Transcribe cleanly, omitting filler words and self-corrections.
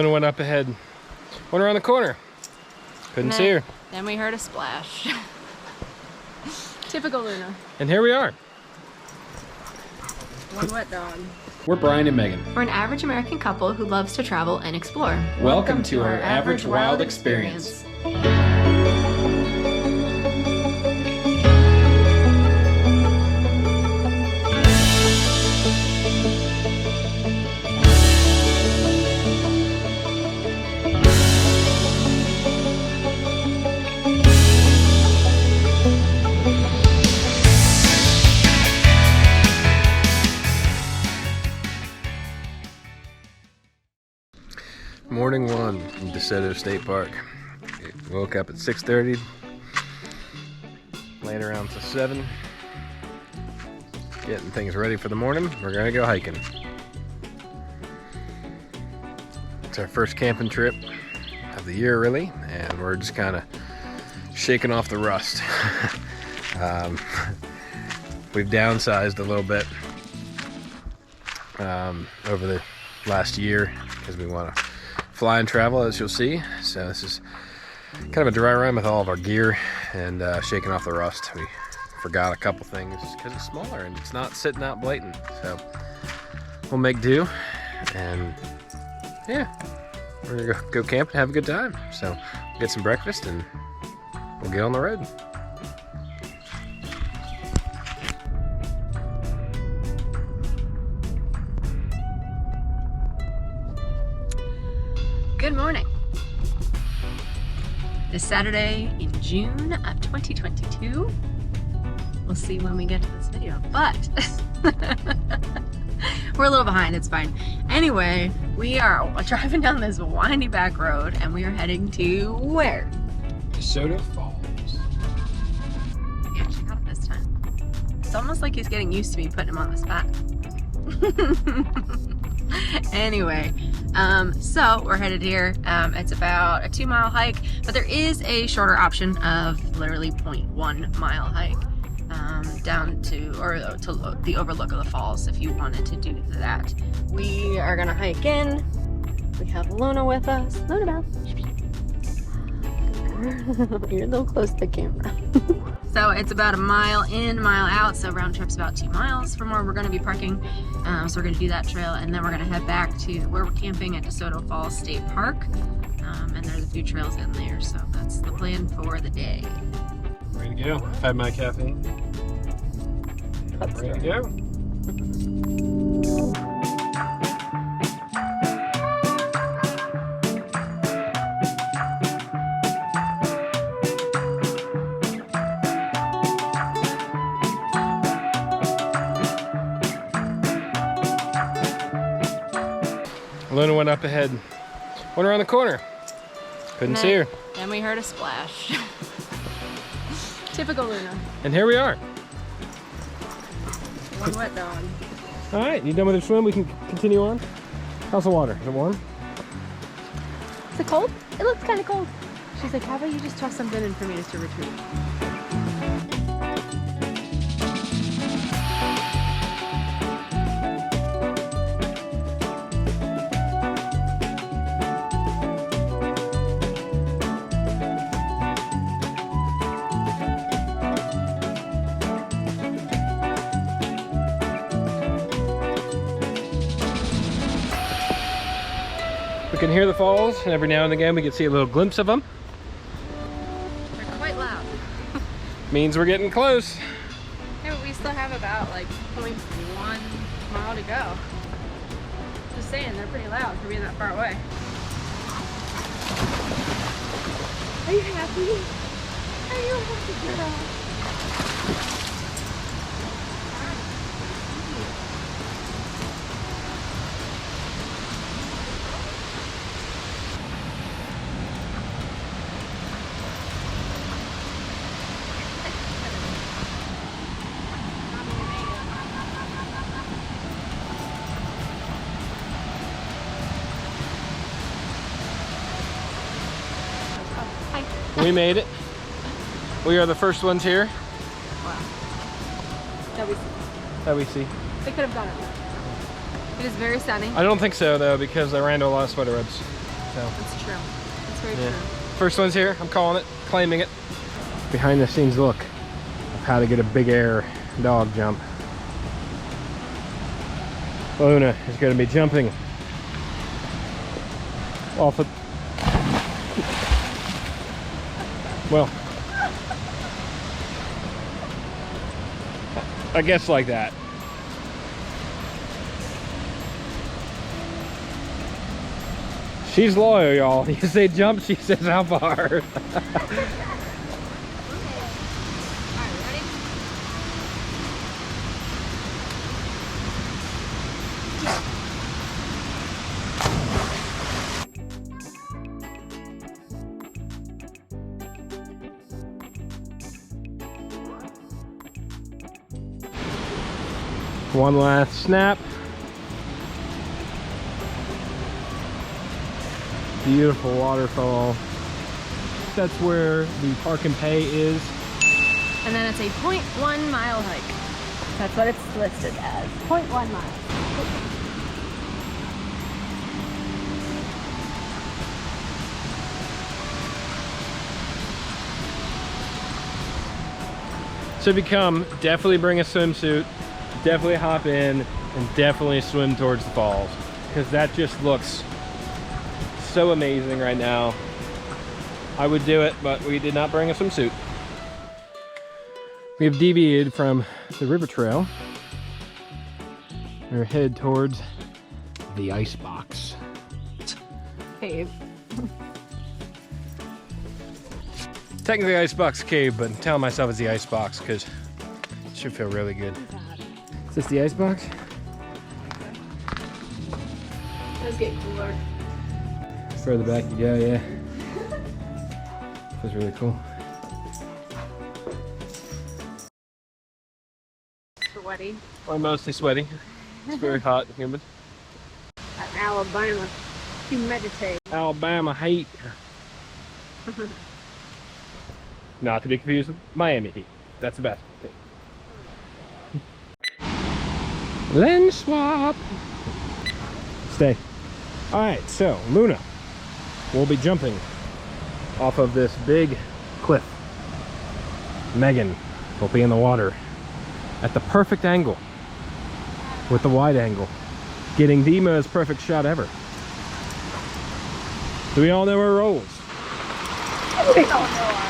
Luna went up ahead, went around the corner. Couldn't see her. Then we heard a splash. Typical Luna. And here we are. One wet dog. We're Brian and Megan. We're an average American couple who loves to travel and explore. Welcome to our average wild experience. Morning one in DeSoto State Park. Woke up at 6:30, laying around till 7, getting things ready for the morning. We're gonna go hiking. It's our first camping trip of the year, really, and we're just kind of shaking off the rust. We've downsized a little bit over the last year because we want to fly and travel, as you'll see. So this is kind of a dry run with all of our gear and shaking off the rust. We forgot a couple things because it's smaller and it's not sitting out blatant. So we'll make do, and yeah, we're gonna go camp and have a good time. So we'll get some breakfast and we'll get on the road. Good morning. This Saturday in June of 2022. We'll see when we get to this video, but we're a little behind, it's fine. Anyway, we are driving down this windy back road and we are heading to where? DeSoto Falls. Yeah, she got it this time. It's almost like he's getting used to me putting him on the spot. Anyway, so we're headed here. It's about a 2-mile hike, but there is a shorter option of literally 0.1 mile hike down to the overlook of the falls if you wanted to do that. We are gonna hike in. We have Luna with us. Luna, you're a little close to the camera. So it's about a mile in, mile out, so round trip's about 2 miles from where we're going to be parking. So we're going to do that trail, and then we're going to head back to where we're camping at DeSoto Falls State Park. And there's a few trails in there, so that's the plan for the day. Ready to go. I've had my caffeine. Ready to go. Luna went up ahead, went around the corner. Couldn't see her. Then we heard a splash. Typical Luna. And here we are. One wet dog. All right, you done with your swim? We can continue on. How's the water? Is it warm? Is it cold? It looks kind of cold. She's like, how about you just toss something in for me to retrieve? We can hear the falls, and every now and again we can see a little glimpse of them. They're quite loud. Means we're getting close. Yeah, but we still have about like 0.1 mile to go. Just saying, they're pretty loud for being that far away. Are you happy? Are you happy, girl? We made it. We are the first ones here. Wow. That we see. They could have done it. It is very sunny. I don't think so though, because I ran into a lot of spider webs. So That's true. That's very yeah. true. First one's here. I'm calling it, claiming it. Behind the scenes look of how to get a big air dog jump. Luna is going to be jumping off of, well, I guess like that. She's loyal, y'all. You say jump, she says how far. Alright, ready? One last snap. Beautiful waterfall. That's where the park and pay is. And then it's a 0.1 mile hike. That's what it's listed as. 0.1 miles. So if you come, definitely bring a swimsuit, definitely hop in, and definitely swim towards the falls, because that just looks so amazing right now. I would do it, but we did not bring a swimsuit. We have deviated from the river trail. We're headed towards the ice box. Cave. Technically Icebox Cave, but I'm telling myself it's the Icebox because it should feel really good. Is this the Icebox? Let's get cooler. Further back you go, yeah. Feels really cool. Sweaty. I'm mostly sweaty. It's very hot and humid. Alabama. Humidity. Alabama heat. Not to be confused with Miami heat. That's the best thing. Lens swap. Stay. Alright, so Luna will be jumping off of this big cliff. Megan will be in the water at the perfect angle with the wide angle, getting the most perfect shot ever. Do we all know our roles? We don't know